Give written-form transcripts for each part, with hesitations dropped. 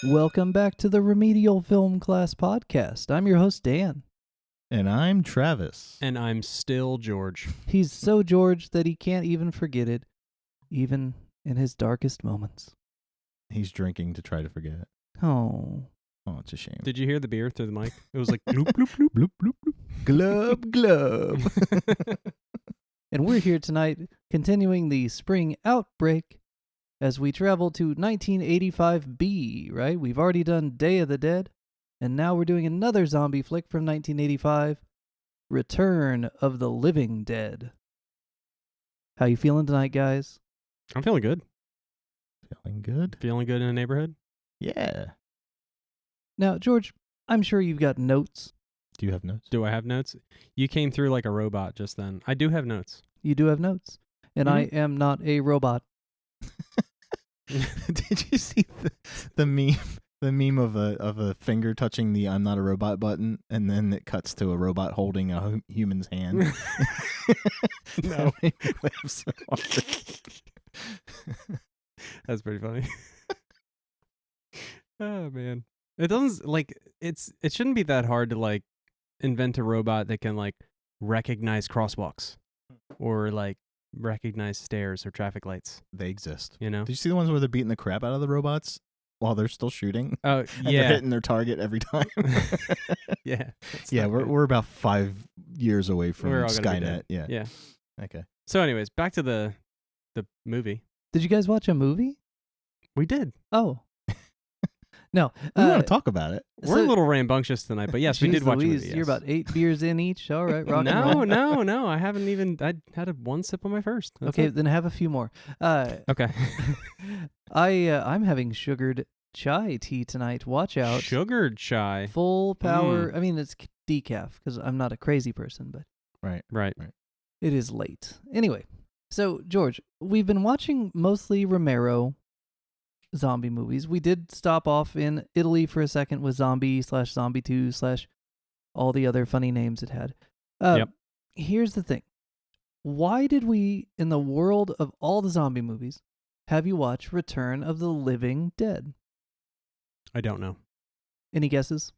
Welcome back to the Remedial Film Class Podcast. I'm your host, Dan. And I'm Travis. And I'm still George. He's so George that he can't even forget it, even in his darkest moments. He's drinking to try to forget it. Oh, It's a shame. Did you hear the beer through the mic? It was like bloop, bloop, bloop. Bloop, bloop, bloop. Glub, glub. and we're here tonight continuing the spring outbreak as we travel to 1985B, right? We've already done Day of the Dead, and now we're doing another zombie flick from 1985, Return of the Living Dead. How you feeling tonight, guys? I'm feeling good. Feeling good? Feeling good in the neighborhood? Yeah. Now, George, I'm sure you've got notes. Do you have notes? Do I have notes? You came through like a robot just then. I do have notes. You do have notes, and I am not a robot. Did you see the meme? The meme of a finger touching the "I'm not a robot" button, and then it cuts to a robot holding a human's hand. No. That made me laugh so hard. That's pretty funny. Oh man. It doesn't it shouldn't be that hard to like invent a robot that can like recognize crosswalks or like recognize stairs or traffic lights, They exist. you know? Did you see the ones where they're beating the crap out of the robots while they're still shooting? Oh, And they're yeah. hitting their target every time. Yeah. That's Yeah, not good. we're about 5 years away from We're all gonna be Skynet. dead. Yeah. Yeah. Okay. So anyways, back to the movie. Did you guys watch a movie? We did. Oh. No. We want to talk about it. We're a little rambunctious tonight, but yes, we did watch a movie. You're Yes. about 8 beers in each. All right, rock and roll. No. I haven't even. I had one sip on my first. That's Okay, it. then have a few more. Okay. I'm having sugared chai tea tonight. Watch out. Sugared chai. Full power. I mean, it's decaf because I'm not a crazy person, but Right. it is late. Anyway, so George, we've been watching mostly Romero zombie movies. We did stop off in Italy for a second with Zombie/Zombie 2/ all the other funny names it had. Yep. Here's the thing. Why did we, in the world of all the zombie movies, have you watch Return of the Living Dead? I don't know. Any guesses?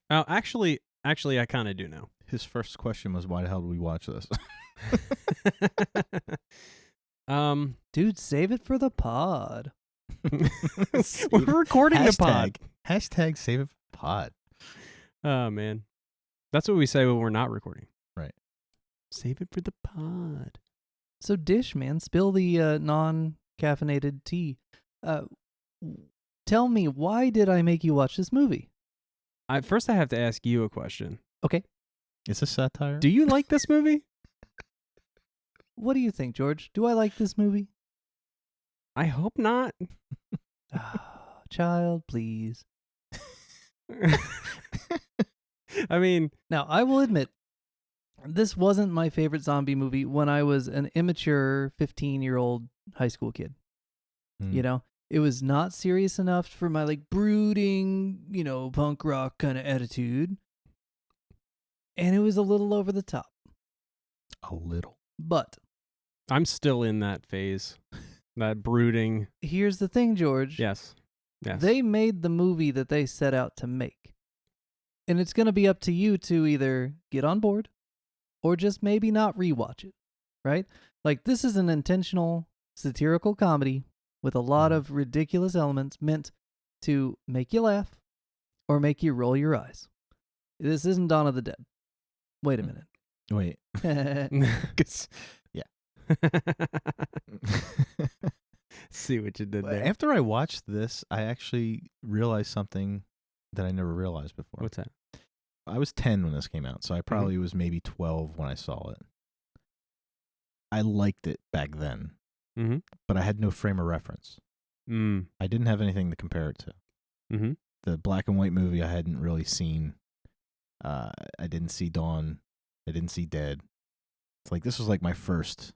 Oh, actually, I kind of do know. His first question was, why the hell did we watch this? Dude, save it for the pod. We're recording the pod. Hashtag save it for pod. Oh man, that's what we say when we're not recording. Right. Save it for the pod. So Dish, man, spill the non-caffeinated tea. Tell me, why did I make you watch this movie? First, I have to ask you a question. Okay. Is this satire? Do you like this movie? What do you think, George? Do I like this movie? I hope not. Child, please. I mean, Now, I will admit, this wasn't my favorite zombie movie when I was an immature 15-year-old high school kid. You know, it was not serious enough for my like brooding, punk rock kind of attitude. And it was a little over the top. A little. But I'm still in that phase, that brooding. here's the thing, George. Yes. They made the movie that they set out to make. And it's going to be up to you to either get on board or just maybe not rewatch it, right? Like, this is an intentional satirical comedy with a lot of ridiculous elements meant to make you laugh or make you roll your eyes. This isn't Dawn of the Dead. Wait a minute. Wait. 'Cause- yeah. See what you did there. After I watched this, I actually realized something that I never realized before. What's that? I was 10 when this came out, so I probably was maybe 12 when I saw it. I liked it back then, Mm-hmm. but I had no frame of reference. I didn't have anything to compare it to. Mm-hmm. The black and white movie I hadn't really seen. I didn't see Dawn. I didn't see Dead. It's like this was like my first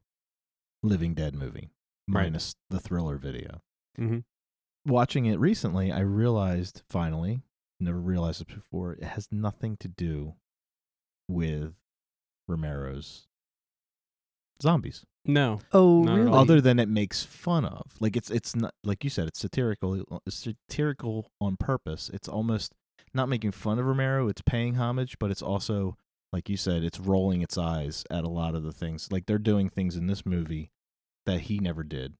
Living Dead movie, minus the Thriller video. Mm-hmm. Watching it recently, I realized finally, never realized it before, it has nothing to do with Romero's zombies. No. Oh, Not at really? all. Other than it makes fun of. Like it's not, like you said, it's satirical on purpose. It's almost not making fun of Romero, it's paying homage, but it's also, like you said, it's rolling its eyes at a lot of the things. Like they're doing things in this movie that he never did.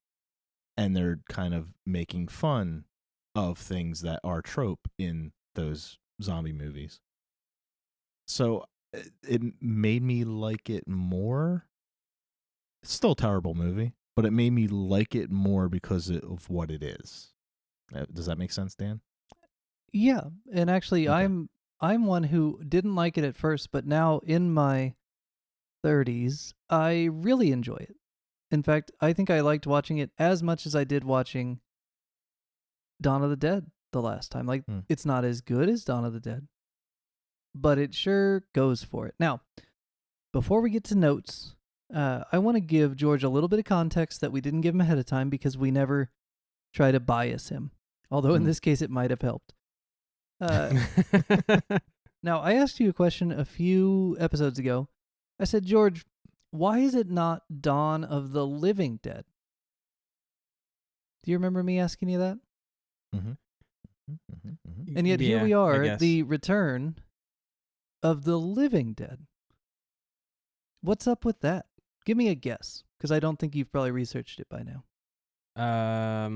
And they're kind of making fun of things that are trope in those zombie movies. So it made me like it more. It's still a terrible movie, but it made me like it more because of what it is. Does that make sense, Dan? Yeah, and actually, Okay. I'm one who didn't like it at first, but now in my 30s, I really enjoy it. In fact, I think I liked watching it as much as I did watching Dawn of the Dead the last time. Like, it's not as good as Dawn of the Dead, but it sure goes for it. Now, before we get to notes, I want to give George a little bit of context that we didn't give him ahead of time because we never try to bias him. Although in this case, it might have helped. Now, I asked you a question a few episodes ago. I said, George, why is it not Dawn of the Living Dead? Do you remember me asking you that? And yet here we are, the return of the living dead. What's up with that? Give me a guess, because I don't think you've probably researched it by now. I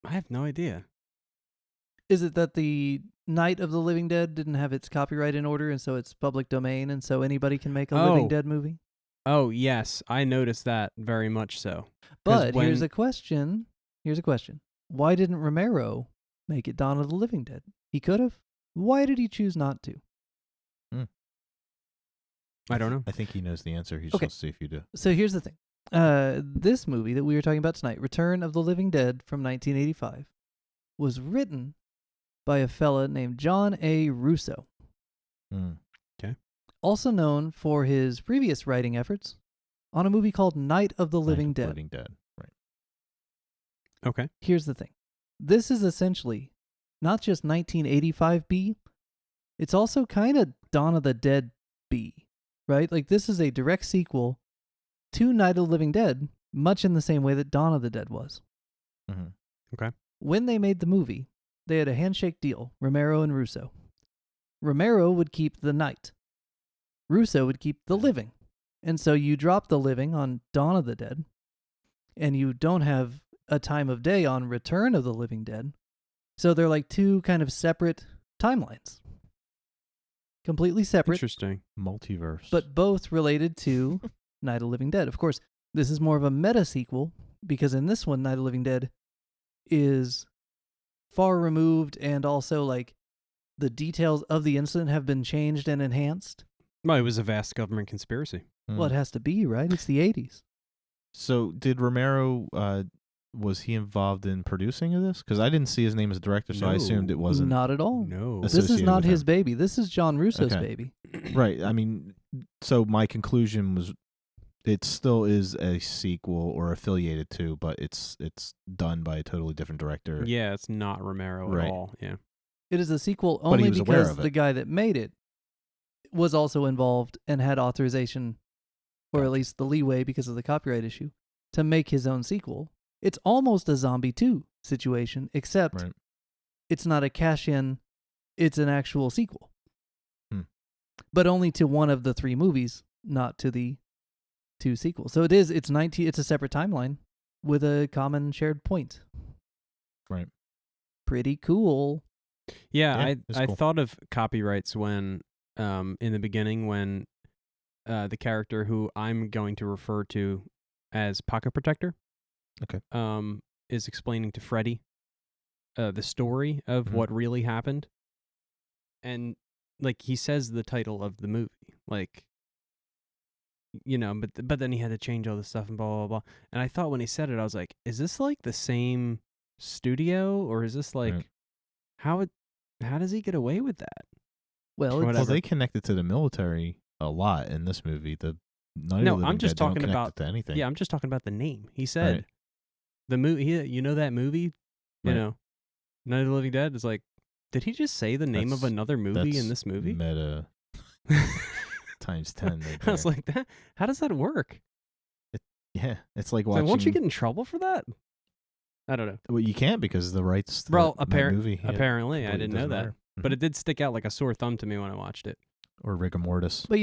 have no idea. Is it that the Night of the Living Dead didn't have its copyright in order, and so it's public domain, and so anybody can make a Living Dead movie? Oh, yes. I noticed that very much so. But here's a question. Why didn't Romero make it Dawn of the Living Dead? He could have. Why did he choose not to? I don't know. I think he knows the answer. He just wants to see if you do. So here's the thing. This movie that we were talking about tonight, Return of the Living Dead from 1985, was written by a fella named John A. Russo. Okay. Also known for his previous writing efforts on a movie called Night of the Living Dead. Living Dead, right. Okay. Here's the thing. This is essentially not just 1985 B, it's also kind of Dawn of the Dead B, right? Like this is a direct sequel to Night of the Living Dead, much in the same way that Dawn of the Dead was. Okay. When they made the movie, they had a handshake deal, Romero and Russo. Romero would keep the night. Russo would keep the living. And so you drop the living on Dawn of the Dead, and you don't have a time of day on Return of the Living Dead. So they're like two kind of separate timelines. Completely separate. Interesting. Multiverse. But both related to Night of the Living Dead. Of course, this is more of a meta sequel because in this one, Night of the Living Dead is far removed and also like the details of the incident have been changed and enhanced. Well, it was a vast government conspiracy. Well, it has to be, right? It's the 80s. So did Romero, was he involved in producing of this? Because I didn't see his name as a director, so I assumed it wasn't. Not at all. No. This is associated not with his him. baby. This is John Russo's Okay. baby. Right. I mean, so my conclusion was it still is a sequel or affiliated to, but it's done by a totally different director. Yeah, it's not Romero Right. at all. Yeah. It is a sequel But he only was aware because of it. the guy that made it was also involved and had authorization, or at least the leeway because of the copyright issue, to make his own sequel. It's almost a Zombie 2 situation, except Right. it's not a cash-in, it's an actual sequel. Hmm. But only to one of the three movies, not to the two sequels. So it's a separate timeline with a common shared point. Right. Pretty cool. Yeah, it's I cool. thought of copyrights when, in the beginning, when the character who I'm going to refer to as Pocket Protector, Okay. is explaining to Freddy the story of what really happened, and like he says the title of the movie, like, you know, but then he had to change all this stuff and blah blah blah. And I thought when he said it, I was like, is this like the same studio, or is this like how does he get away with that? Well, Whatever. Well, they connected to the military a lot in this movie. I'm just talking about to anything. Yeah, I'm just talking about the name. He said Right. the movie. You know that movie? You Right. know, Night of the Living Dead is like. Did he just say the name of That's- another movie in that's this movie? Meta times 10. Right I was there. like, that. How does that work? Yeah, it's like So watching. won't you get in trouble for that? I don't know. Well, you can't because the rights. To Well, that movie. apparently, I completely didn't know doesn't that. matter. But it did stick out like a sore thumb to me when I watched it. Or rigor mortis. But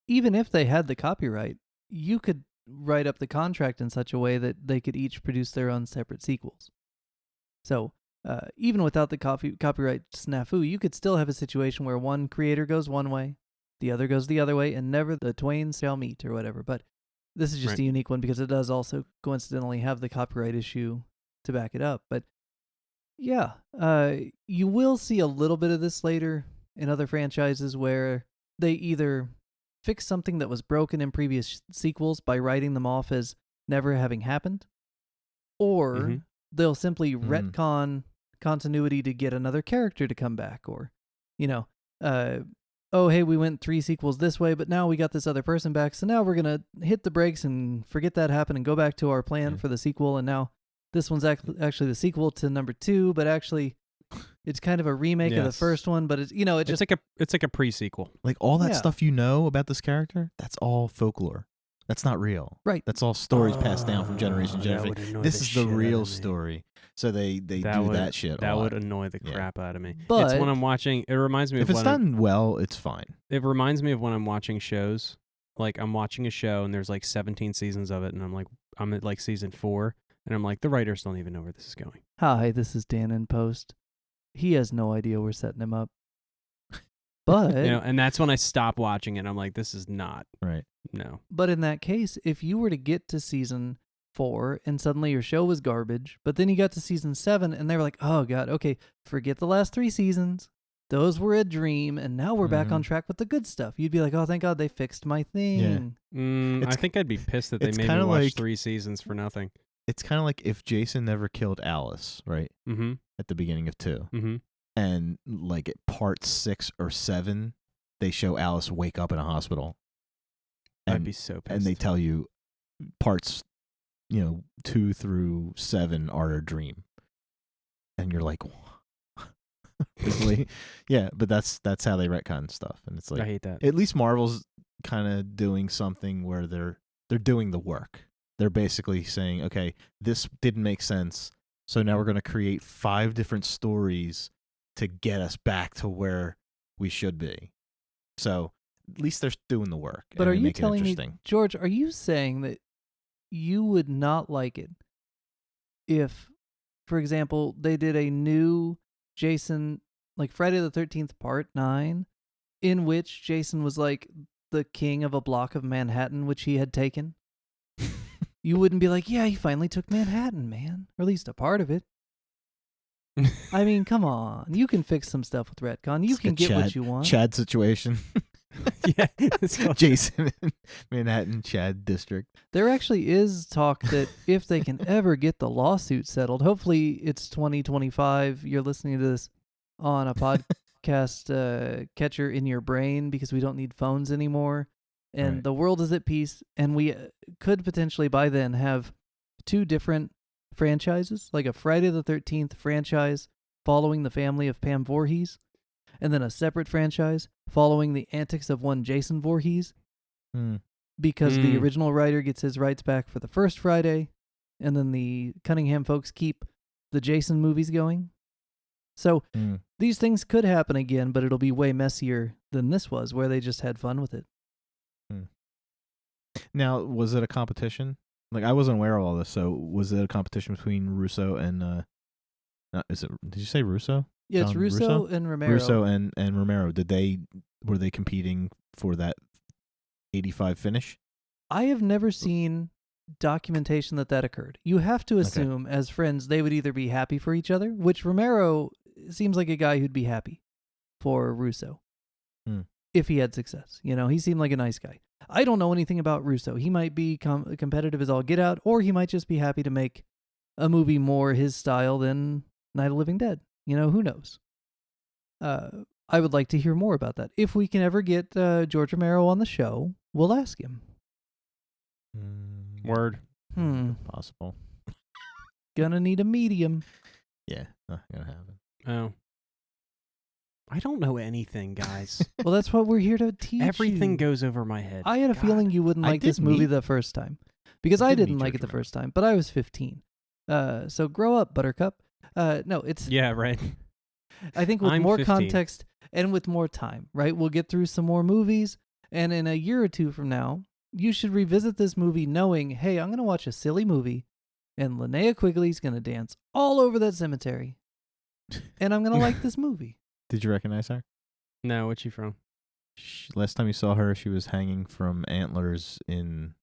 even if they had the copyright, you could write up the contract in such a way that they could each produce their own separate sequels. So even without the copyright snafu, you could still have a situation where one creator goes one way, the other goes the other way, and never the twain shall meet or whatever. But this is just a unique one because it does also coincidentally have the copyright issue to back it up. But yeah, you will see a little bit of this later in other franchises where they either fix something that was broken in previous sequels by writing them off as never having happened, or they'll simply retcon continuity to get another character to come back, or, oh, hey, we went 3 sequels this way, but now we got this other person back, so now we're going to hit the brakes and forget that happened and go back to our plan for the sequel, and now this one's actually the sequel to number 2, but actually it's kind of a remake of the first one, but it's it's like a pre-sequel. Like all that stuff about this character, that's all folklore. That's not real. Right. That's all stories passed down from generation to generation. This is the real story. So they do that shit. That would annoy the crap out of me. But it's when I'm watching. It reminds me if it's done well, it's fine. It reminds me of when I'm watching shows. Like I'm watching a show and there's like 17 seasons of it, and I'm at like season 4, and I'm like, the writers don't even know where this is going. Hi, this is Dan in post. He has no idea we're setting him up. But and that's when I stop watching it. I'm like, this is not right. No. But in that case, if you were to get to season 4 and suddenly your show was garbage, but then you got to season 7 and they were like, oh God, okay, forget the last 3 seasons. Those were a dream, and now we're back on track with the good stuff. You'd be like, oh, thank God they fixed my thing. Yeah. I think I'd be pissed that they made me watch 3 seasons for nothing. It's kind of like if Jason never killed Alice, right? Mm-hmm. At the beginning of 2. Mm-hmm. And like at part 6 or 7, they show Alice wake up in a hospital. I'd be so pissed. And they tell you parts, 2 through 7 are a dream. And you're like, really? Yeah, but that's how they retcon stuff. And it's like, I hate that. At least Marvel's kind of doing something where they're doing the work. They're basically saying, okay, this didn't make sense, so now we're going to create 5 different stories to get us back to where we should be. So at least they're doing the work. But are you telling me, George, are you saying that you would not like it if, for example, they did a new Jason, like Friday the 13th Part 9, in which Jason was like the king of a block of Manhattan, which he had taken? You wouldn't be like, yeah, he finally took Manhattan, man. Or at least a part of it. I mean, come on. You can fix some stuff with retcon. You can get what you want. Chad situation. Yeah. Jason in Manhattan, Chad district. There actually is talk that if they can ever get the lawsuit settled, hopefully it's 2025. You're listening to this on a podcast catcher in your brain because we don't need phones anymore. And the world is at peace, and we could potentially by then have 2 different franchises, like a Friday the 13th franchise following the family of Pam Voorhees, and then a separate franchise following the antics of one Jason Voorhees, because the original writer gets his rights back for the first Friday, and then the Cunningham folks keep the Jason movies going. So these things could happen again, but it'll be way messier than this was, where they just had fun with it. Now, was it a competition? Like, I wasn't aware of all this, so was it a competition between Russo and, did you say Russo? Yeah, John it's Russo and Romero. Russo and Romero. Were they competing for that 85 finish? I have never seen documentation that occurred. You have to assume, as friends, they would either be happy for each other, which Romero seems like a guy who'd be happy for Russo if he had success. He seemed like a nice guy. I don't know anything about Russo. He might be competitive as all get out, or he might just be happy to make a movie more his style than Night of the Living Dead. Who knows? I would like to hear more about that. If we can ever get George Romero on the show, we'll ask him. Word. Possible. Gonna need a medium. Yeah, not gonna happen. Oh. I don't know anything, guys. Well, that's what we're here to teach Everything you. goes over my head. I had a feeling you wouldn't like this movie the first time. because I Give me didn't like George it the Romero. first time, but I was 15. So grow up, Buttercup. No, it's Yeah, right. I think with I'm more 15. context and with more time, right? We'll get through some more movies, and in a year or two from now, you should revisit this movie knowing, hey, I'm going to watch a silly movie, and Linnea Quigley's going to dance all over that cemetery, and I'm going to like this movie. Did you recognize her? No, what's she from? Last time you saw her, she was hanging from antlers in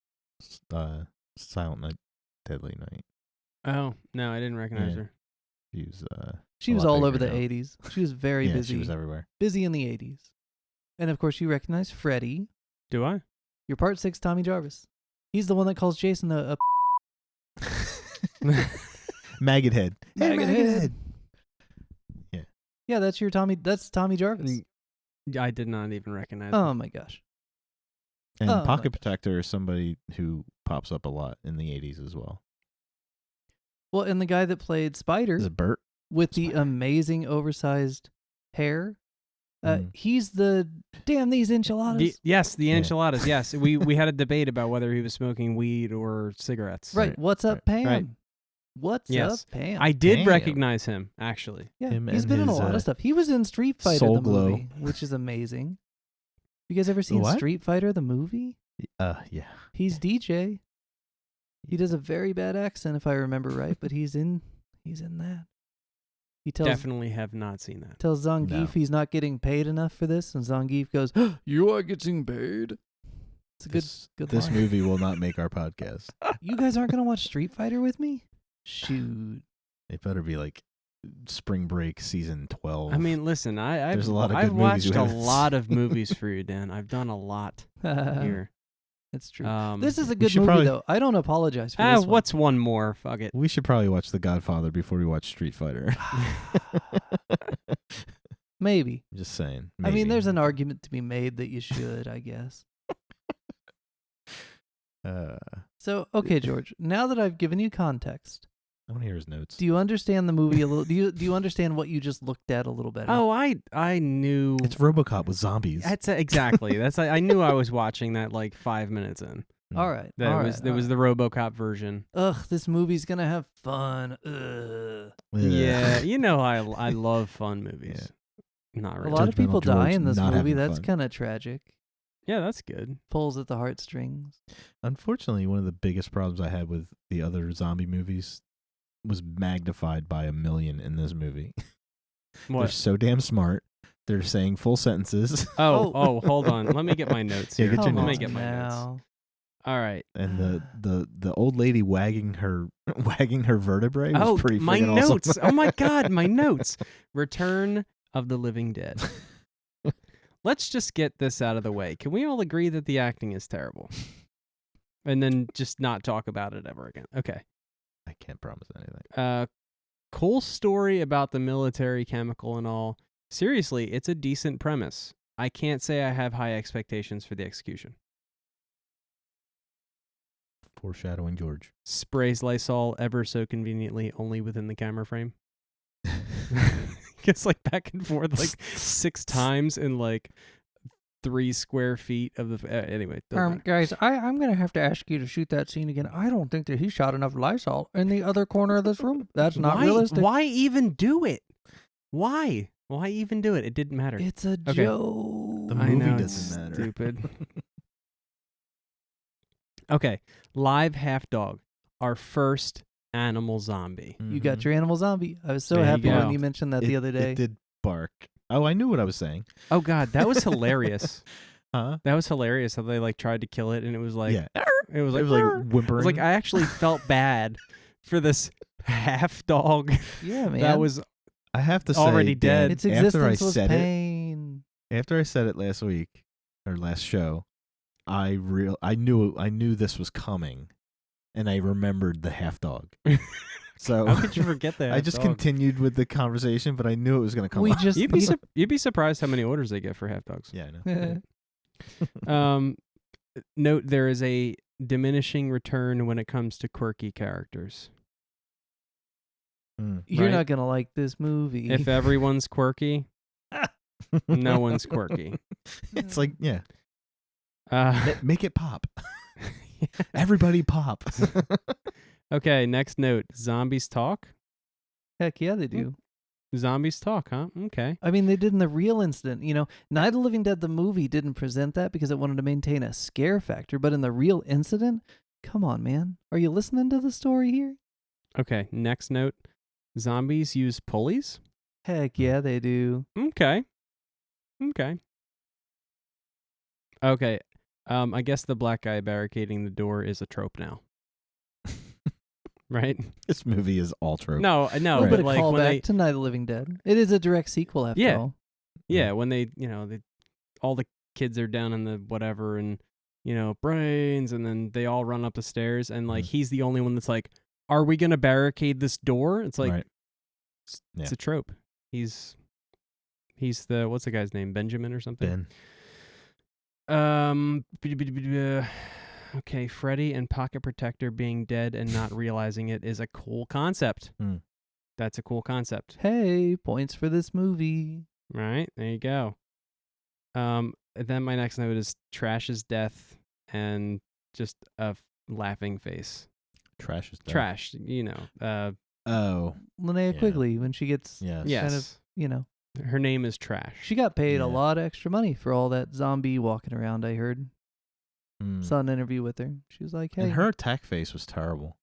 Silent Night, Deadly Night. Oh, no, I didn't recognize Yeah. her. She was She a was lot all over bigger the now. 80s. She was very Yeah, busy. she was everywhere. Busy in the 80s. And of course, you recognize Freddy. Do I? Your Part 6 Tommy Jarvis. He's the one that calls Jason a Maggot head. Hey, Maggot Maggot head. head. Yeah, that's your Tommy. That's Tommy Jarvis. I did not even recognize Oh him. my gosh. And Oh, Pocket my Protector is somebody who pops up a lot in the 80s as well. Well, and the guy that played Spider Is it Bert? with the Spider. amazing oversized hair, Mm. he's the damn these enchiladas. Yes, the Yeah. enchiladas. Yes, we had a debate about whether he was smoking weed or cigarettes. Right. Right, What's up, Pam? right. What's Yes. up, Pam? I did Damn. recognize him, actually. Yeah, Him he's and been in a his, lot of stuff. He was in Street Fighter Soul the Glow. movie, which is amazing. You guys ever seen What? Street Fighter the movie? Yeah. He's DJ. He does a very bad accent, if I remember right, but he's in that. He tells Definitely have not seen that. tells Zangief No. he's not getting paid enough for this, and Zangief goes, "You are getting paid." It's a good This line. movie will not make our podcast. You guys aren't gonna watch Street Fighter with me? Shoot. It better be like Spring Break season 12. I mean, listen, I've There's a lot of I've good movies watched we a haven't lot of movies for you, Dan. I've done a lot here. It's true. Um, This is a we good should movie, probably- though. I don't apologize for this one. what's one more? Fuck it. we should probably watch The Godfather before we watch Street Fighter. Maybe. Just saying. I mean, there's maybe. an argument to be made that you should, I guess. So, okay, George. Now that I've given you context, I want to hear his notes. do you understand the movie a little? Do you understand what you just looked at a little better? Oh, I knew. It's RoboCop with zombies. That's exactly. That's I knew I was watching that like 5 minutes in. all right. That all was right, there all was right. the RoboCop version. Ugh, this movie's gonna have fun. Ugh. Yeah, you know I love fun movies. Not A really. lot of people Judgmental die George in this not movie. having That's fun. kind of tragic. Yeah, that's good. Pulls at the heartstrings. Unfortunately, one of the biggest problems I had with the other zombie movies was magnified by a million in this movie. They're What? so damn smart. They're saying full sentences. Oh, hold on. Let me get my notes Yeah, here. get your Let me notes. get my notes. now. All right. And the old lady wagging her vertebrae was Oh, pretty my freaking awesome. notes. Oh my God, my notes. Return of the Living Dead. Let's just get this out of the way. Can we all agree that the acting is terrible? And then just not talk about it ever again. Okay. I can't promise anything. Cool story about the military, chemical, and all. Seriously, it's a decent premise. I can't say I have high expectations for the execution. Foreshadowing George. Sprays Lysol ever so conveniently only within the camera frame. Gets like back and forth like 6 times in like 3 square feet of the. Anyway, doesn't matter. Guys, I'm going to have to ask you to shoot that scene again. I don't think that he shot enough Lysol in the other corner of this room. That's not why, realistic. Why even do it? Why? Why even do it? It didn't matter. It's a Okay. joke. The I movie know, doesn't it's matter. stupid. Okay, live half dog, our first animal zombie. You got your animal zombie. I was so There you happy when go. you mentioned that the other day. It did bark. Oh, I knew what I was saying. Oh God, that was hilarious. Huh? That was hilarious how they like tried to kill it and it was like Yeah. it was like, It was like "Arr." whimpering. I was like I actually felt bad for this half dog Yeah, man. that was I have to say, already Dan, dead. its after I existence was said pain. after I said it last week or last show, I knew this was coming, and I remembered the half dog. So how could you forget that? I just dog? continued with the conversation, but I knew it was going to come We up. just You'd be surprised how many orders they get for half dogs. Yeah, I know. Note there is a diminishing return when it comes to quirky characters. You're Right. not gonna like this movie. If everyone's quirky, no one's quirky. It's like, yeah, Uh, make it pop. Everybody pop. Okay, next note. Zombies talk? Heck yeah, they do. Zombies talk, huh? Okay. I mean, they did in the real incident. Night of the Living Dead, the movie, didn't present that because it wanted to maintain a scare factor. But in the real incident, come on, man. Are you listening to the story here? Okay, next note. Zombies use pulleys? Heck yeah, they do. Okay. Okay. I guess the black guy barricading the door is a trope now. Right? This movie is all trope. No, A little bit but of like when callback to Night of the Living Dead. It is a direct sequel after all. Yeah, when they, all the kids are down in the whatever and, brains, and then they all run up the stairs, and like he's the only one that's like, are we going to barricade this door? It's like, Right. it's a trope. He's the, what's the guy's name? Benjamin or something? Ben. Okay, Freddy and Pocket Protector being dead and not realizing it is a cool concept. That's a cool concept. Hey, points for this movie. Right, there you go. Then my next note is Trash's death and just a laughing face. Trash is dead. Trash, Oh. Linnea Yeah. Quigley, when she gets yes. kind of, Her name is Trash. she got paid Yeah. a lot of extra money for all that zombie walking around, I heard. Saw an interview with her. She was like, hey. And her attack face was terrible.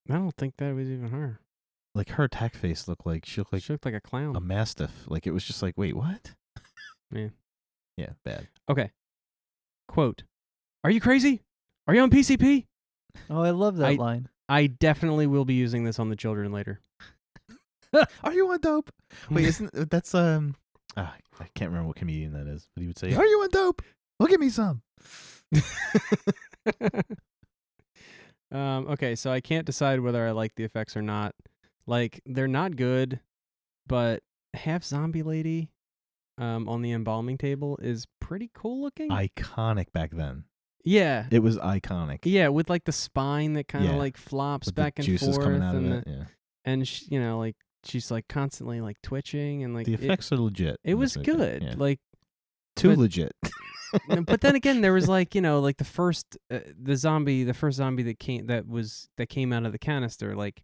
I don't think that was even her. Like, her attack face looked like, she looked like a clown. a mastiff. Like, it was just like, wait, what? Yeah. Yeah, bad. Okay. Quote, are you crazy? Are you on PCP? Oh, I love that line. I definitely will be using this on the children later. Are you on dope? Wait, that's I can't remember what comedian that is, but he would say, "Are you on dope? Well, give me some." Okay, so I can't decide whether I like the effects or not. Like, they're not good, but half zombie lady on the embalming table is pretty cool looking. Iconic back then. Yeah. It was iconic. Yeah, with like the spine that kind of Yeah. like flops With back the and juices forth, coming out and of it. Yeah. and like she's like constantly like twitching, and like The effects are legit. It in was this movie. good. Yeah. Like, Too but- legit. but then again, there was like like the first zombie that came out of the canister. Like,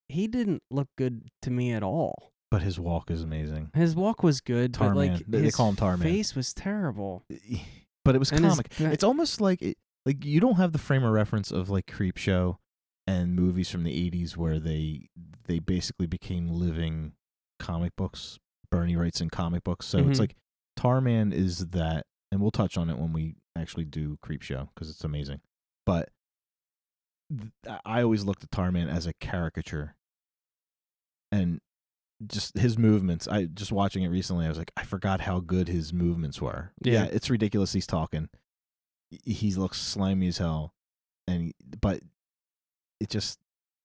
he didn't look good to me at all. But his walk is amazing. His walk was good, but Tar like Man. They his call him Tar Man. face was terrible. But it was And his comic. It's almost like like you don't have the frame of reference of like Creepshow and movies from the 80s where they basically became living comic books. Bernie writes in comic books. So it's Mhm. like Tar Man is that, and we'll touch on it when we actually do Creepshow because it's amazing. But I always looked at Tar Man as a caricature. And just his movements, I just watching it recently, I was like, I forgot how good his movements were. Yeah. It's ridiculous he's talking. He looks slimy as hell. But it just,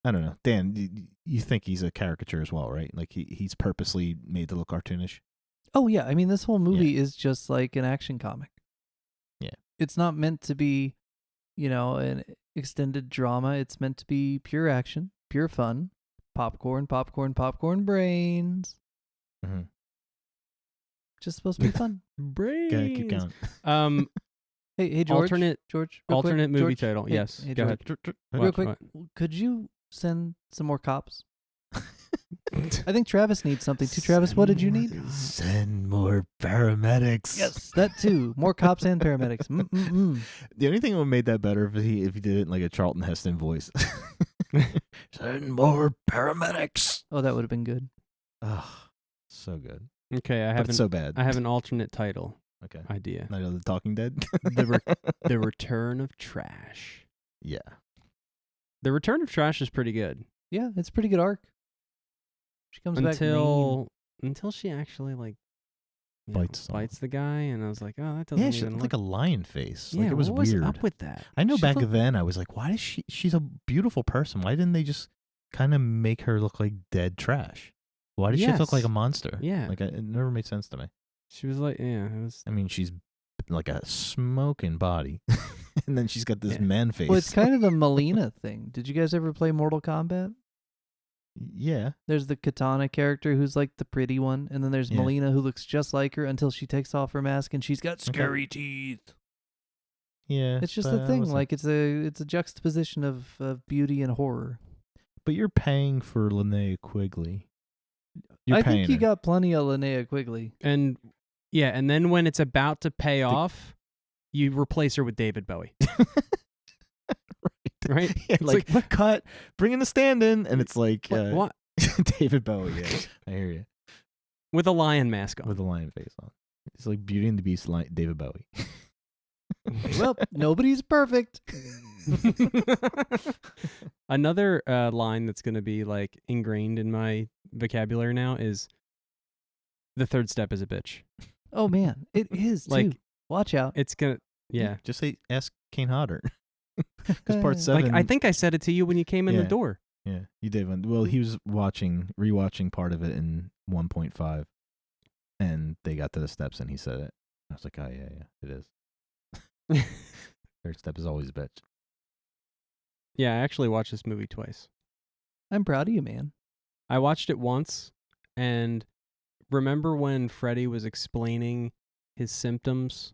I don't know. Dan, you think he's a caricature as well, right? Like he's purposely made to look cartoonish? Oh, yeah. I mean, this whole movie is just like an action comic. Yeah. It's not meant to be, an extended drama. It's meant to be pure action, pure fun. Popcorn brains. Mm-hmm. Just supposed to be fun. Brains. Okay, keep going. Hey, George. Alternate real quick, movie George. title. Hey, Yes. hey, Go ahead. Real What? quick, could you send some more cops? I think Travis needs something too. Travis, what did you need? Send more paramedics. Yes, that too. More cops and paramedics. The only thing that made that better if he did it in like a Charlton Heston voice. Send more paramedics. Oh, that would have been good. Oh, so good. Okay, I But have it's so bad. I have an alternate title Okay. idea. Night of the Talking Dead. The Return of Trash. Yeah. The Return of Trash is pretty good. Yeah, it's a pretty good arc. She comes back mean. until she actually like Bites someone. bites the guy, and I was like, oh, that doesn't Yeah, she even looked look like a lion face. Yeah, Like it was what weird. was up with that? I know She back looked- then I was like, why does she's a beautiful person. Why didn't they just kind of make her look like dead trash? Why did she look like a Yes. monster? Yeah. Like it never made sense to me. She was like, yeah, it was. I mean, she's like a smoking body. And then she's got this Yeah. man face. Well, it's kind of the Melina thing. Did you guys ever play Mortal Kombat? Yeah. There's the Katana character who's like the pretty one, and then there's Yeah. Melina who looks just like her until she takes off her mask and she's got scary teeth. Yeah, It's just but a I thing. wasn't- Like it's a juxtaposition of beauty and horror. But you're paying for Linnea Quigley. You're I paying think you her. got plenty of Linnea Quigley. And yeah, and then when it's about to pay off, you replace her with David Bowie. Right? Yeah, It's like, what? cut, bring in the stand-in, and it's like What? David Bowie. Yeah, I hear you. With a lion mask on. With a lion face on. It's like Beauty and the Beast, David Bowie. Well, nobody's perfect. Another line that's going to be like ingrained in my vocabulary now is the third step is a bitch. Oh man, it is too. Like, Watch out. It's going to, yeah. Just say, ask Kane Hodder. Because part 7. Like, I think I said it to you when you came in the door. Yeah, you did. Well, he was rewatching part of it in 1.5, and they got to the steps, and he said it. I was like, oh, yeah, it is. Third step is always a bitch. Yeah, I actually watched this movie twice. I'm proud of you, man. I watched it once, and remember when Freddy was explaining his symptoms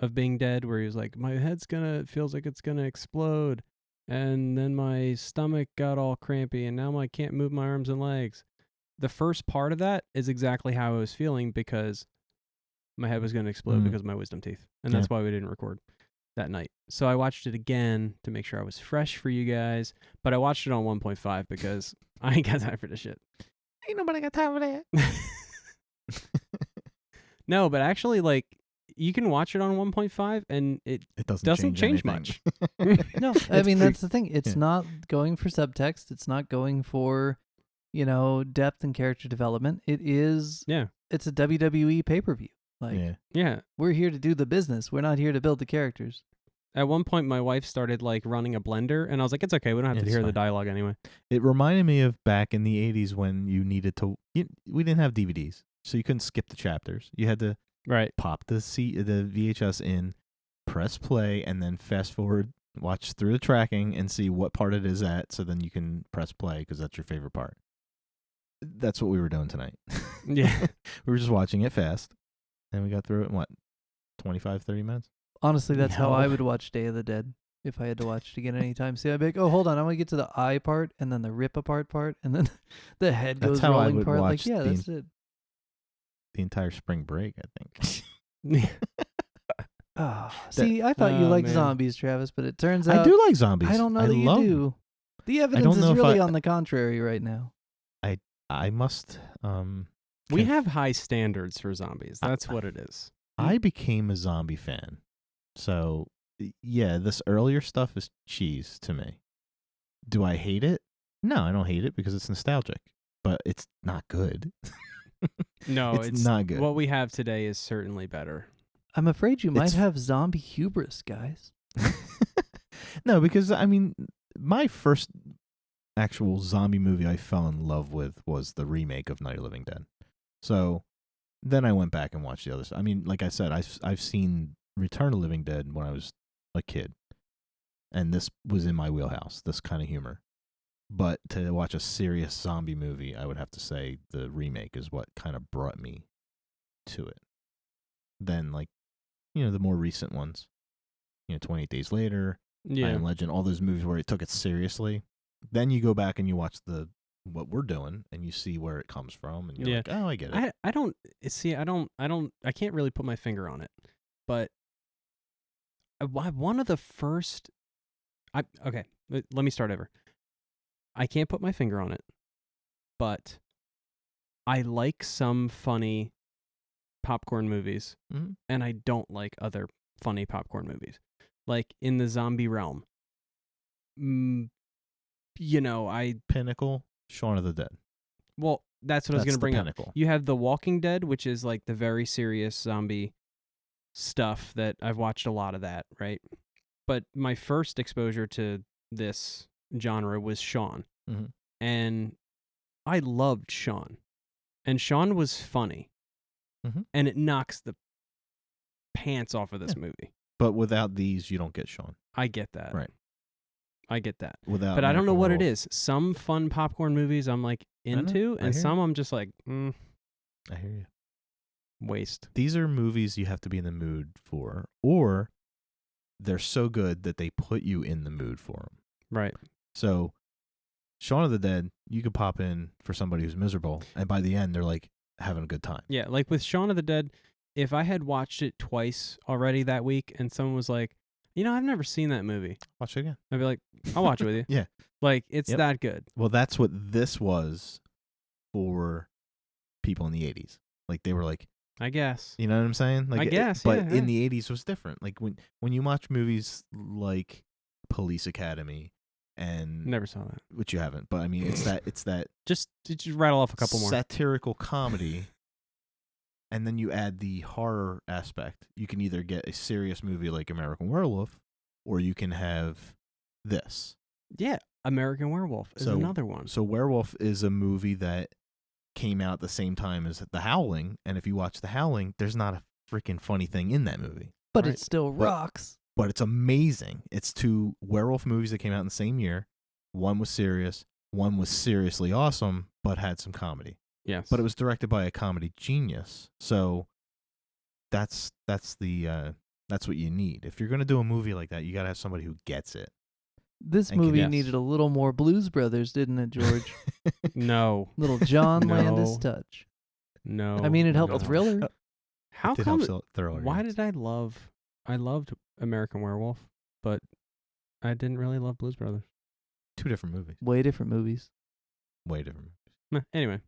of being dead, where he was like, my head's feels like it's gonna explode, and then my stomach got all crampy, and now I can't move my arms and legs. The first part of that is exactly how I was feeling, because my head was gonna explode because of my wisdom teeth, and that's why we didn't record that night. So I watched it again to make sure I was fresh for you guys, but I watched it on 1.5 because I ain't got time for this shit. Ain't nobody got time for that. No, but actually, like, you can watch it on 1.5 and it doesn't change much. No, I mean, that's the thing. It's not going for subtext. It's not going for, depth and character development. It is, it's a WWE pay-per-view. Like, yeah. We're here to do the business. We're not here to build the characters. At one point, my wife started, like, running a blender, and I was like, it's okay. We don't have to hear the dialogue anyway. It reminded me of back in the 80s when you needed to... we didn't have DVDs, so you couldn't skip the chapters. You had to pop the VHS in, press play, and then fast forward, watch through the tracking, and see what part it is at, so then you can press play, because that's your favorite part. That's what we were doing tonight. Yeah. We were just watching it fast, and we got through it in, 25, 30 minutes? Honestly, that's how I would watch Day of the Dead if I had to watch it again anytime soon. I'd be like, oh, hold on, I want to get to the eye part, and then the rip apart part, and then the head goes rolling part. Like, yeah, that's it. The entire spring break, I think. See, I thought you liked zombies, Travis, but it turns out I do like zombies. I don't know that you do. The evidence is really on the contrary right now. I must. We have high standards for zombies. That's what it is. I became a zombie fan. So, yeah, this earlier stuff is cheese to me. Do I hate it? No, I don't hate it because it's nostalgic, but it's not good. No, it's not good. What we have today is certainly better. I'm afraid you might have zombie hubris, guys. No, because, I mean, my first actual zombie movie I fell in love with was the remake of Night of the Living Dead. So then I went back and watched the others. I mean, like I said, I've seen Return of the Living Dead when I was a kid, and this was in my wheelhouse, this kind of humor. But to watch a serious zombie movie, I would have to say the remake is what kind of brought me to it. Then, like, the more recent ones, 28 Days Later, I Am Legend, all those movies where it took it seriously. Then you go back and you watch what we're doing, and you see where it comes from, and you're like, oh, I get it. I can't really put my finger on it, but one of the first, okay, let me start over. I can't put my finger on it, but I like some funny popcorn movies, and I don't like other funny popcorn movies. Like, in the zombie realm, Pinnacle, Shaun of the Dead. Well, that's what I was going to bring Pinnacle. up. You have The Walking Dead, which is like the very serious zombie stuff that I've watched a lot of that, right? But my first exposure to this genre was Shaun. Mm-hmm. And I loved Shaun. And Shaun was funny. Mm-hmm. And it knocks the pants off of this movie. But without these, you don't get Shaun. I get that. Right. I get that. But I don't know what it is. Some fun popcorn movies I'm like into, and some I'm just like, I hear you. Waste. These are movies you have to be in the mood for, or they're so good that they put you in the mood for them. Right. So, Shaun of the Dead, you could pop in for somebody who's miserable, and by the end, they're like having a good time. Yeah, like with Shaun of the Dead, if I had watched it twice already that week and someone was like, I've never seen that movie, Watch it again. I'd be like, I'll watch it with you. Yeah. Like, it's Yep. that good. Well, that's what this was for people in the 80s. Like, they were like, I guess. you know what I'm saying? Like, I guess, but yeah, in the 80s, it was different. Like, when you watch movies like Police Academy and Never saw that. which you haven't, but I mean, it's that Just rattle off a couple more. satirical comedy, and then you add the horror aspect. You can either get a serious movie like American Werewolf, or you can have this. Yeah, American Werewolf is another one. So Werewolf is a movie that came out at the same time as The Howling, and if you watch The Howling, there's not a freaking funny thing in that movie. But Right. it still rocks. But it's amazing. It's two werewolf movies that came out in the same year. One was serious, one was seriously awesome, but had some comedy. Yes. But it was directed by a comedy genius. So that's what you need. If you're going to do a movie like that, you got to have somebody who gets it. This And can- movie Yes. needed a little more Blues Brothers, didn't it, George? No. Little John No. Landis touch. No. I mean, it helped no. Thriller. How Did come? help Thriller, Why yes. did I loved American Werewolf, but I didn't really love Blues Brothers. Two different movies. Way different movies. Way different movies. Anyway.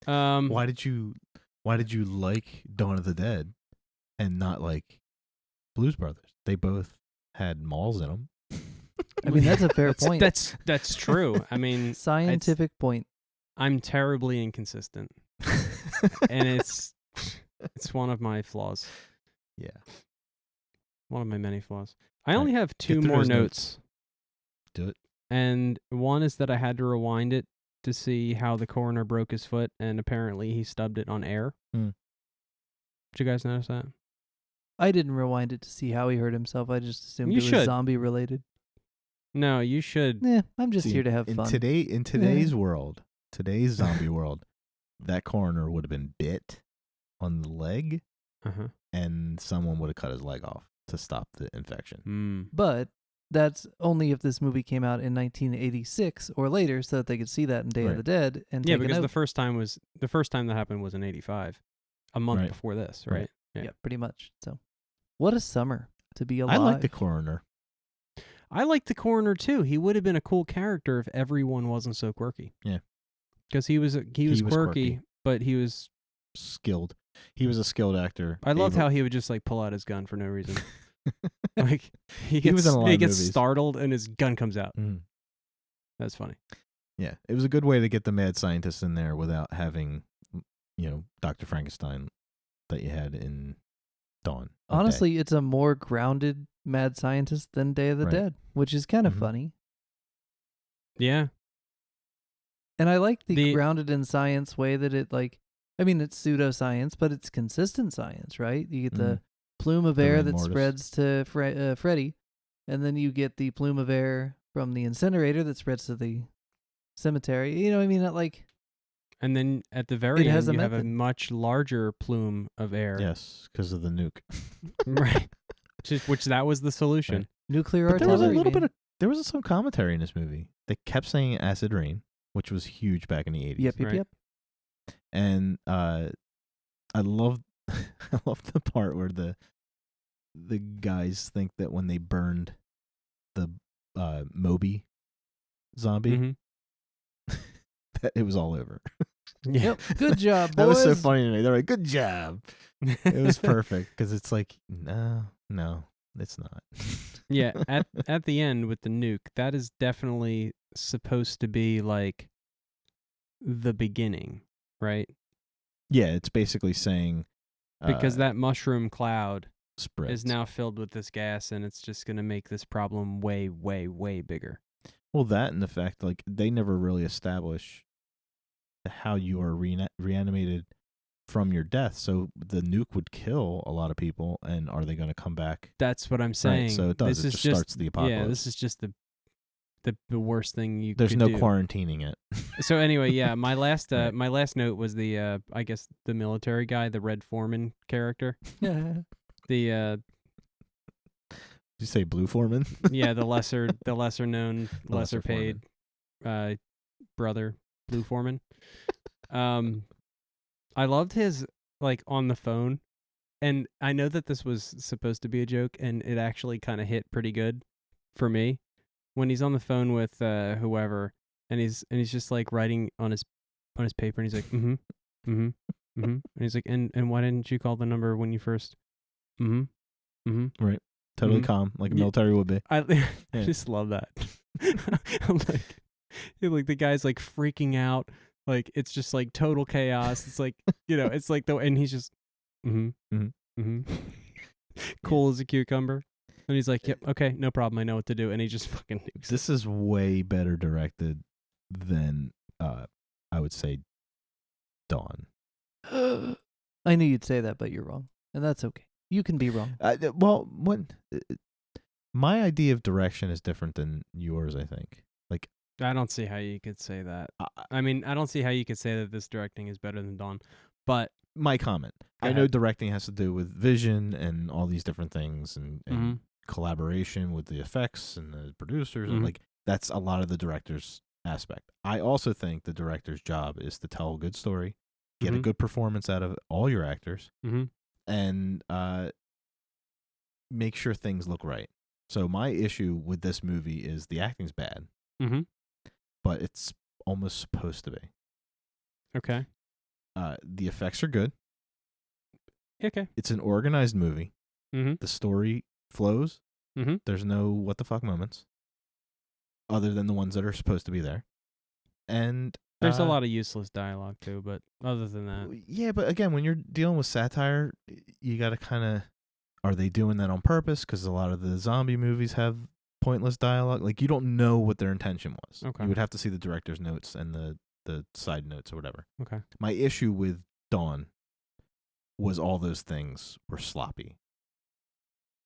Why did you like Dawn of the Dead and not like Blues Brothers? They both had malls in them. I mean, that's a fair point. That's true. I mean, Scientific point. I'm terribly inconsistent, and it's one of my flaws. Yeah. One of my many flaws. I All only have two Get through more his notes. Do it. And one is that I had to rewind it to see how the coroner broke his foot, and apparently he stubbed it on air. Hmm. Did you guys notice that? I didn't rewind it to see how he hurt himself. I just assumed You it was should. zombie related. No, you should. Yeah, I'm just See, here to have in fun. today's world, today's zombie world, that coroner would have been bit on the leg, Uh-huh. and someone would have cut his leg off to stop the infection. Mm. But that's only if this movie came out in 1986 or later, so that they could see that in Day of Right. the Dead and Yeah, take a because note. the first time that happened was in 85, a month Right. before this, Right. right? Yeah. Yeah, pretty much. So, what a summer to be alive. I like the coroner. I like the coroner too. He would have been a cool character if everyone wasn't so quirky. Yeah. Because he was was quirky, quirky. but he was. Skilled. He was a skilled actor. I loved able- how he would just like pull out his gun for no reason. Like he He was gets in a lot he of gets movies. startled and his gun comes out. Mhm. That's funny. Yeah, it was a good way to get the mad scientist in there without having, Dr. Frankenstein that you had in Dawn. of Day. Honestly, it's a more grounded mad scientist than Day of the Right. Dead, which is kind of Mhm. funny. Yeah. And I like the The- grounded in science way that it it's pseudoscience, but it's consistent science, right? You get the plume of The air rigor that mortis. spreads to Freddy, and then you get the plume of air from the incinerator that spreads to the cemetery. You know what I mean? And then at the very It has end, a you have a method. much larger plume of air. Yes, because of the nuke. Right. Which that was the solution. Right. Nuclear But there was a artillery. little bit man. of there was some commentary in this movie. They kept saying acid rain, which was huge back in the 80s. Yep. Right. And I love I love the part where the guys think that when they burned the Moby zombie Mhm. that it was all over. Yeah. Yep. Good job, boys. That was so funny to me. They're like, "Good job." It was perfect because it's like, no, it's not. Yeah, at the end with the nuke, that is definitely supposed to be like the beginning, right? Yeah, it's basically saying Because that mushroom cloud spreads. is now filled with this gas, and it's just going to make this problem way, way, way bigger. Well, that and the fact like they never really establish how you are reanimated from your death. So the nuke would kill a lot of people, and are they going to come back? That's what I'm saying. Right, so it does. This It is just starts the apocalypse. Yeah, this is just the worst thing you There's could no do. quarantining it. So anyway, yeah, my last Right. my last note was the I guess the military guy, the Red Foreman character. Yeah. The Did you say Blue Foreman? Yeah, the lesser known, The lesser paid brother, Blue Foreman. I loved his like on the phone, and I know that this was supposed to be a joke, and it actually kind of hit pretty good for me when he's on the phone with whoever, and he's just like writing on his paper, and he's like, and he's like, and why didn't you call the number when you first, Right. Totally calm, like a military would be. I just love that. I'm like the guy's like freaking out, like it's just like total chaos. It's like it's like and he's just cool as a cucumber, and he's like, yep, okay, no problem, I know what to do, and he just fucking nukes. This is way better directed than I would say Dawn. I knew you'd say that, but you're wrong, and that's okay. You can be wrong. Well, my idea of direction is different than yours, I think. Like, I don't see how you could say that. I mean, I don't see how you could say that this directing is better than Dawn, but my comment. I know directing has to do with vision and all these different things, and collaboration with the effects and the producers, and like that's a lot of the director's aspect. I also think the director's job is to tell a good story, get a good performance out of all your actors, and make sure things look right. So my issue with this movie is the acting's bad, but it's almost supposed to be. Okay. The effects are good. Okay. It's an organized movie. The story flows. There's no what the fuck moments, other than the ones that are supposed to be there. And there's a lot of useless dialogue too, but other than that. Yeah, but again, when you're dealing with satire, you got to kind of, are they doing that on purpose? Because a lot of the zombie movies have pointless dialogue. Like, you don't know what their intention was. Okay. You would have to see the director's notes and the side notes or whatever. Okay. My issue with Dawn was all those things were sloppy.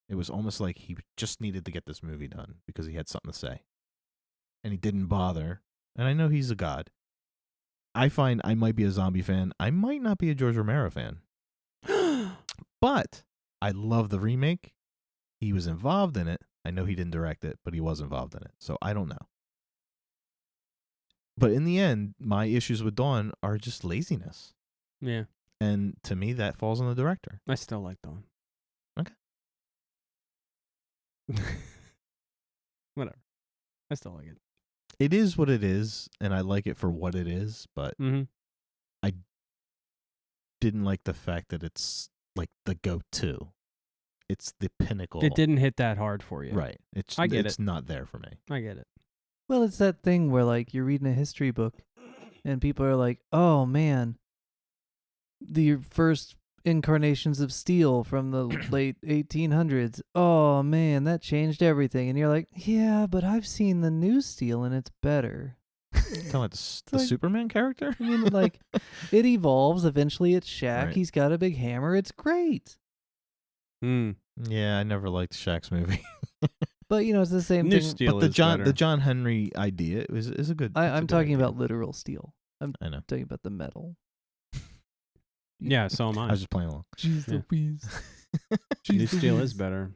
It was almost like he just needed to get this movie done because he had something to say. And he didn't bother. And I know he's a god. I find I might be a zombie fan. I might not be a George Romero fan. But I love the remake. He was involved in it. I know he didn't direct it, but he was involved in it. So I don't know. But in the end, my issues with Dawn are just laziness. Yeah. And to me, that falls on the director. I still like Dawn. Okay. Whatever. I still like it. It is what it is, and I like it for what it is, but I didn't like the fact that it's like the go-to. It's the pinnacle. It didn't hit that hard for you. Right. It's not there for me. I get it. Well, it's that thing where like you're reading a history book and people are like, oh man, the first incarnations of steel from the late 1800s. Oh man, that changed everything. And you're like, yeah, but I've seen the new steel and it's better. Kind of like the Superman character? I mean, like, it evolves. Eventually it's Shaq. Right. He's got a big hammer. It's great. Yeah, I never liked Shaq's movie. But, you know, it's the same New thing. steel But is better. the John Henry idea is a good I'm good talking idea. about literal steel. I'm I know. talking about the metal. Yeah, so am I. I was just playing along. Jeez Yeah. Louise. New steel is better.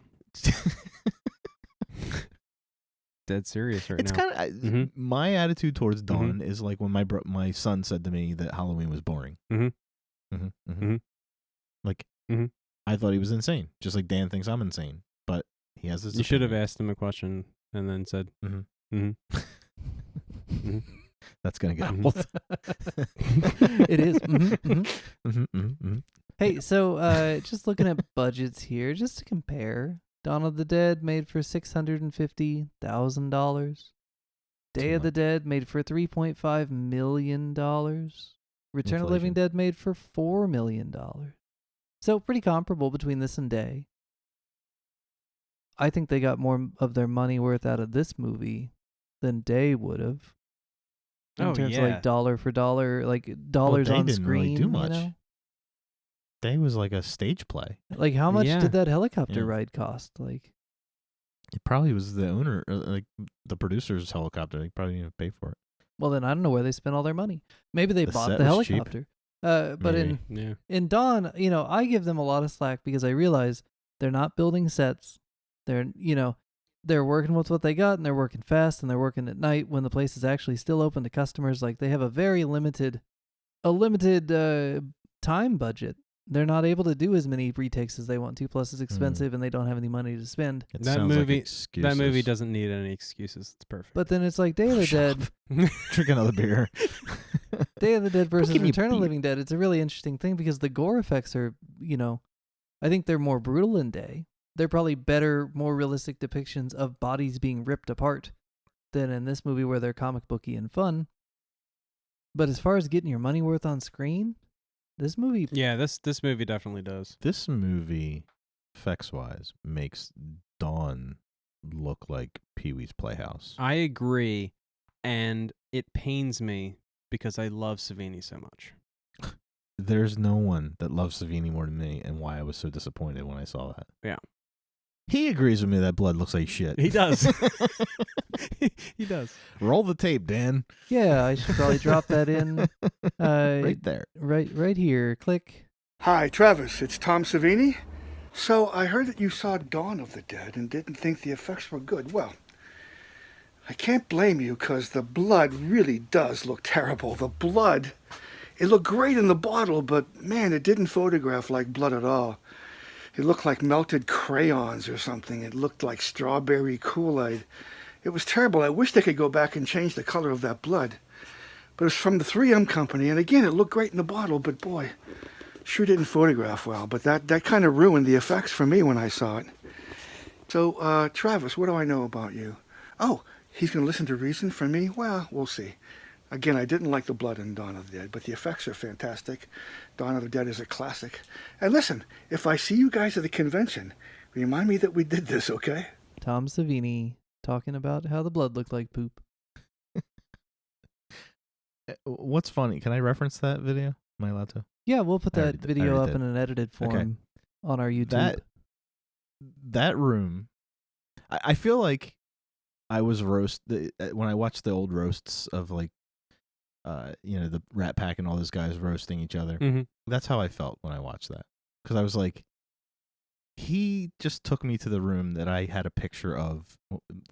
Dead serious right It's now. kind of my attitude towards Dawn is like when my son said to me that Halloween was boring. Like I thought he was insane, just like Dan thinks I'm insane. But he has this. You should have opinion. asked him a question and then said, That's gonna get old. It is. Hey, so just looking at budgets here, just to compare, Dawn of the Dead made for $650,000. Day of the Dead made for $3.5 million. Return of the Living Inflation. Dead made for $4 million. So pretty comparable between this and Day. I think they got more of their money worth out of this movie than Day would have. In terms of like dollar for dollar, like dollars Day on didn't screen. really do much. You know? Day was like a stage play. Like how much Yeah. did that helicopter Yeah. ride cost? Like It probably was the owner, like the producer's helicopter. They probably didn't pay for it. well, then I don't know where they spent all their money. Maybe they The bought set the was cheap. helicopter. But Maybe. in Dawn, you know, I give them a lot of slack because I realize they're not building sets. They're, they're working with what they got, and they're working fast, and they're working at night when the place is actually still open to customers. Like, they have a very limited time budget. They're not able to do as many retakes as they want to. Plus, it's expensive, and they don't have any money to spend. That movie doesn't need any excuses. It's perfect. But then it's like Day of the Dead. Drink another beer. Day of the Dead versus Return of the beer. Living Dead. It's a really interesting thing because the gore effects are, I think they're more brutal in Day. They're probably better, more realistic depictions of bodies being ripped apart than in this movie where they're comic booky and fun. But as far as getting your money worth on screen, this movie... Yeah, this movie definitely does. This movie, effects-wise, makes Dawn look like Pee-wee's Playhouse. I agree, and it pains me because I love Savini so much. There's no one that loves Savini more than me, and why I was so disappointed when I saw that. Yeah. He agrees with me that blood looks like shit. He does. He does. Roll the tape, Dan. Yeah, I should probably drop that in. Right there. Right here. Click. Hi, Travis. It's Tom Savini. So I heard that you saw Dawn of the Dead and didn't think the effects were good. Well, I can't blame you because the blood really does look terrible. The blood, it looked great in the bottle, but man, it didn't photograph like blood at all. It looked like melted crayons or something. It looked like strawberry Kool-Aid. It was terrible. I wish they could go back and change the color of that blood. But it's from the 3M company, and again, it looked great in the bottle, but boy, sure didn't photograph well. But that kind of ruined the effects for me when I saw it. So, Travis, what do I know about you? Oh, he's going to listen to reason from me? Well, we'll see. Again, I didn't like the blood in Dawn of the Dead, but the effects are fantastic. Dawn of the Dead is a classic. And listen, if I see you guys at the convention, remind me that we did this, okay? Tom Savini talking about how the blood looked like poop. What's funny? Can I reference that video? Am I allowed to? Yeah, we'll put that video up did. in an edited form on our YouTube. That room, I feel like I was when I watched the old roasts of like, the Rat Pack and all those guys roasting each other. Mm-hmm. That's how I felt when I watched that. Because I was like, he just took me to the room that I had a picture of.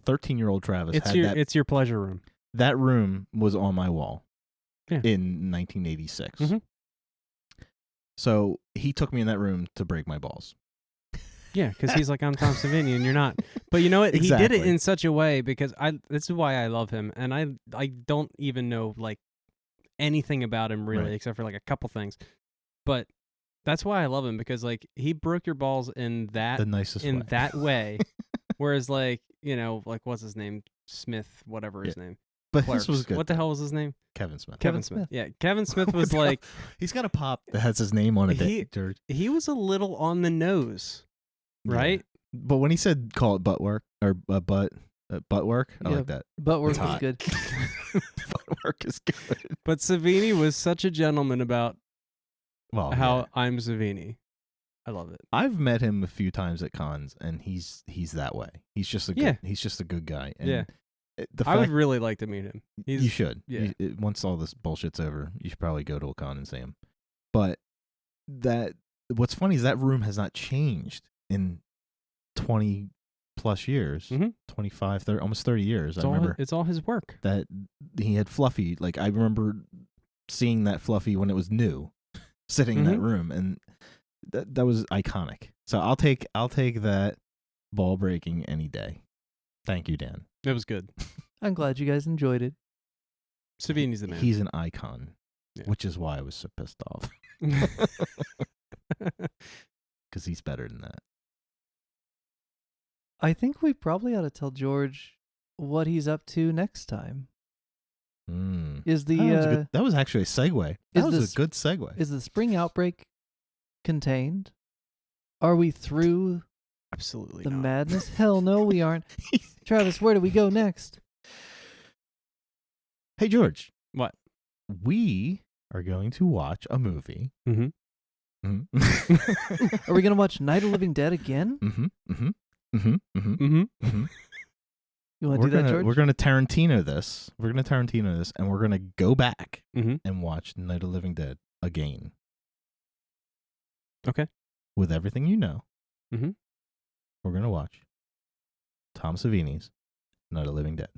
13-year-old Travis It's your pleasure room. That room was on my wall in 1986. Mm-hmm. So he took me in that room to break my balls. Yeah, because he's like, I'm Tom Savini, and you're not. But you know what? Exactly. He did it in such a way because this is why I love him, and I don't even know like anything about him really, Right. except for like a couple things. But that's why I love him because like he broke your balls in that The nicest way. that way, whereas like like what's his name, Smith, whatever his name. But Clerks. this was good. What the hell was his name? Kevin Smith. Kevin Smith. Yeah, Kevin Smith was like He's got a pop that has his name on it, George. he was a little on the nose, right? Yeah. But when he said call it butt work or butt work, I like that. Butt work It's was hot. good. Butt work is good. But Savini was such a gentleman about Well, how yeah. I'm Savini. I love it. I've met him a few times at cons, and he's that way. He's just a good, he's just a good guy. And Yeah. the I would fact- really like to meet him. you should. yeah. Once all this bullshit's over, you should probably go to a con and see him. But what's funny is that room has not changed in 20 plus years, 25, 30, almost 30 years. I remember it's all his work. that he had Fluffy. Like I remember seeing that Fluffy when it was new, sitting in that room, and that was iconic. So I'll take that ball breaking any day. Thank you, Dan. It was good. I'm glad you guys enjoyed it. Savini's the man. He's an icon, Yeah. which is why I was so pissed off. Because he's better than that. I think we probably ought to tell George what he's up to next time. Is the that was actually a segue. That was a good segue. Is the spring outbreak contained? Are we through Absolutely the not. madness? Hell no, we aren't. Travis, where do we go next? Hey, George. What? We are going to watch a movie. Mm-hmm. Are we going to watch Night of the Living Dead again? You want to do that, George? We're going to Tarantino this. And we're going to go back and watch Night of the Living Dead again. Okay. With everything you know, Mm-hmm. we're going to watch Tom Savini's Night of the Living Dead.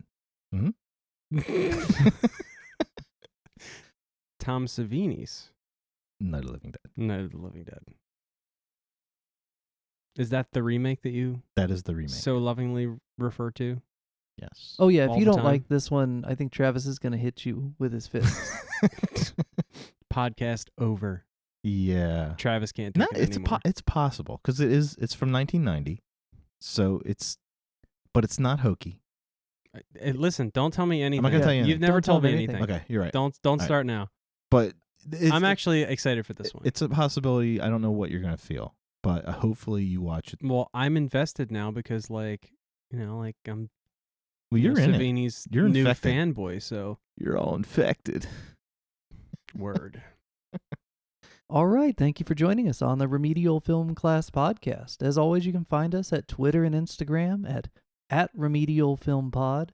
Tom Savini's Night of the Living Dead. Night of the Living Dead. Is that the remake that you That is the remake. so lovingly refer to? Yes. Oh, yeah. All If you the don't time? like this one, I think Travis is going to hit you with his fists. Podcast over. Yeah. Travis can't No, take it anymore. it's possible because it's from 1990, so but it's not hokey. Listen, don't tell me anything. not gonna tell you You've anything. never Don't tell told me me anything. anything. Okay, you're right. Don't right. start now. But I'm actually excited for this one. It's a possibility. I don't know what you're gonna feel, but hopefully you watch it. Well, I'm invested now because, like, I'm Well, you're in it. Savini's You're new infected. fanboy, so You're all infected. word. All right. Thank you for joining us on the Remedial Film Class Podcast. As always, you can find us at Twitter and Instagram at Remedial Film Pod.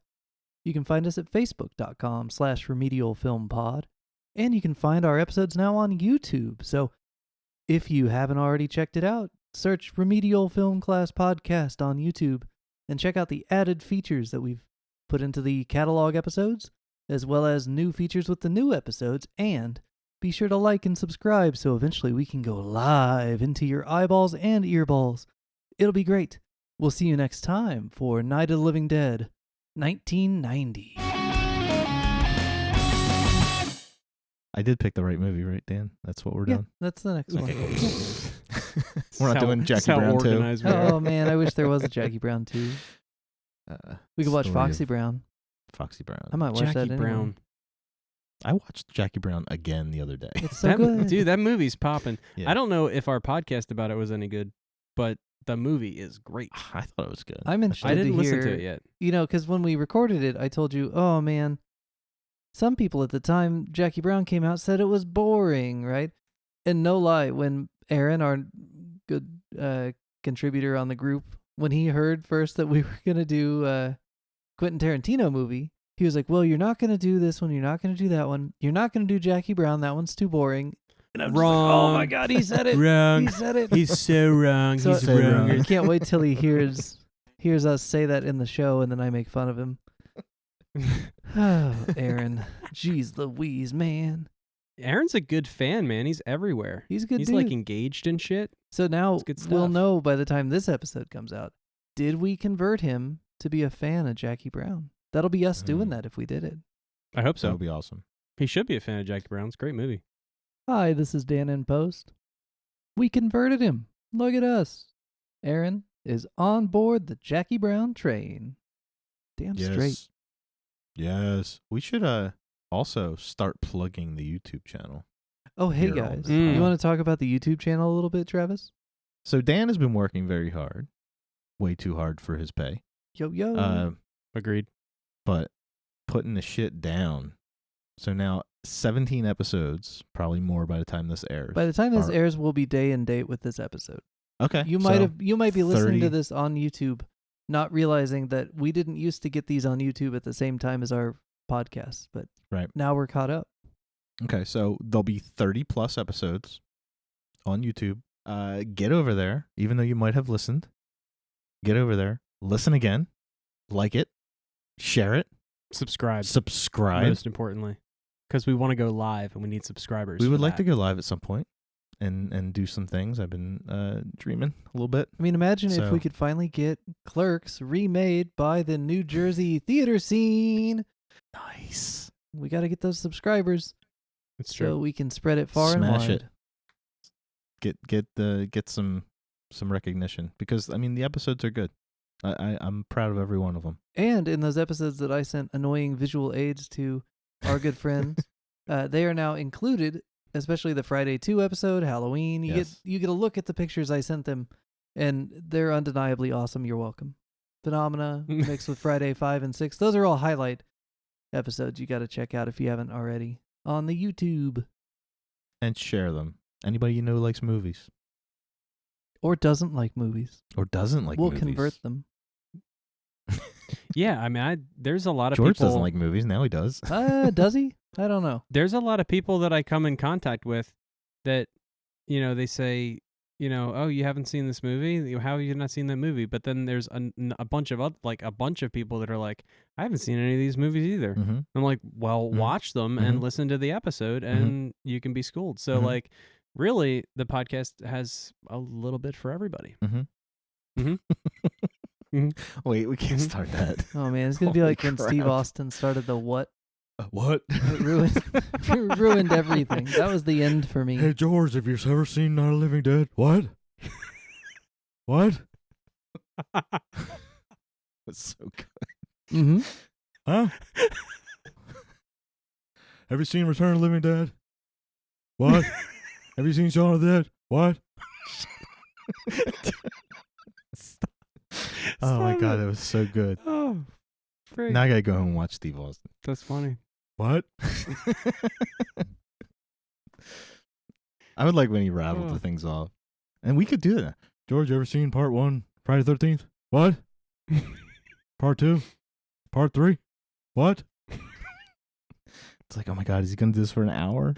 You can find us at Facebook.com/Remedial Film Pod. And you can find our episodes now on YouTube. So if you haven't already checked it out, search Remedial Film Class Podcast on YouTube and check out the added features that we've put into the catalog episodes, as well as new features with the new episodes. And be sure to like and subscribe so eventually we can go live into your eyeballs and earballs. It'll be great. We'll see you next time for Night of the Living Dead, 1990. I did pick the right movie, right, Dan? That's what we're Yeah, doing. that's the next one. We're not doing Jackie Brown too. organized we are. Oh man, I wish there was a Jackie Brown too. We could watch Story Foxy of Brown. Foxy Brown. I might watch that Jackie anyway. Brown. I watched Jackie Brown again the other day. It's so good. Dude, that movie's popping. Yeah. I don't know if our podcast about it was any good, but the movie is great. I thought it was good. I'm interested I didn't to listen hear, to it yet. You know, because when we recorded it, I told you, oh man, some people at the time Jackie Brown came out said it was boring, right? And no lie, when Aaron, our good contributor on the group, when he heard first that we were going to do Quentin Tarantino movie, he was like, well, you're not going to do this one. You're not going to do that one. You're not going to do Jackie Brown. That one's too boring. And I'm just like, oh my God, he said it. Wrong. He said it. He's so wrong. So- He's So wrong. wrong. I can't wait till he hears us say that in the show, and then I make fun of him. Oh, Aaron. Jeez Louise, man. Aaron's a good fan, man. He's everywhere. He's a good He's dude. like engaged and shit. So now It's good we'll stuff. know by the time this episode comes out, did we convert him to be a fan of Jackie Brown? That'll be us doing that if we did it. I hope That so. would be awesome. He should be a fan of Jackie Brown. It's a great movie. Hi, this is Dan in Post. We converted him. Look at us. Aaron is on board the Jackie Brown train. Damn straight. Yes. We should also start plugging the YouTube channel. Oh, hey Here on guys. the Mm. You want to talk about the YouTube channel a little bit, Travis? So Dan has been working very hard. Way too hard for his pay. Yo, yo. Agreed. But putting the shit down. So now 17 episodes, probably more by the time this airs. By the time this are- airs, we'll be day and date with this episode. Okay. You so might be listening 30 to this on YouTube, not realizing that we didn't used to get these on YouTube at the same time as our podcasts, but Right. now we're caught up. Okay, so there'll be 30 plus episodes on YouTube. Get over there, even though you might have listened. Get over there, listen again, like it, share it, Subscribe. subscribe. Most importantly. Because we want to go live and we need subscribers. We for would like to that. go live at some point and do some things. I've been dreaming a little bit. I mean, imagine if So- we could finally get Clerks remade by the New Jersey theater scene. Nice. We got to get those subscribers It's so true. we can spread it far Smash and wide. Get some recognition because I mean the episodes are good. I'm proud of every one of them. And in those episodes that I sent annoying visual aids to our good friends, they are now included, especially the Friday 2 episode, Halloween. Yes. You get a look at the pictures I sent them, and they're undeniably awesome. You're welcome. Phenomena mixed with Friday 5 and 6. Those are all highlight episodes you got to check out if you haven't already on the YouTube. And share them. Anybody you know likes movies Or doesn't like movies. or doesn't like we'll movies. convert them. Yeah, I mean, there's a lot of George people. doesn't like movies. Now he does. Does he? I don't know. There's a lot of people that I come in contact with that, they say, oh, you haven't seen this movie? How have you not seen that movie? But then there's a bunch of a bunch of people that are like, I haven't seen any of these movies either. Mm-hmm. I'm like, well, watch them and listen to the episode, and you can be schooled. So like, really, the podcast has a little bit for everybody. Wait, we can't start that. Oh man, it's gonna be like when crap. Steve Austin started the what? What? It ruined everything. That was the end for me. Hey George, have you ever seen Night of the Living Dead? What? What? That's so good. Mm-hmm. Huh? Have you seen Return of the Living Dead? What? Have you seen Shaun of the Dead? What? Oh my god, that was so good. Oh, great. Now I gotta go home and watch Steve Austin. That's funny. What? I would like when he rattled the things off. And we could do that. George, you ever seen part 1, Friday the 13th? What? Part 2? Part 3? What? It's like, oh my god, is he going to do this for an hour?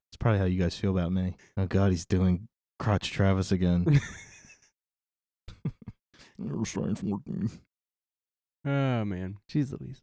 It's probably how you guys feel about me. Oh god, he's doing Crotch Travis again. Oh, man. Jeez Louise.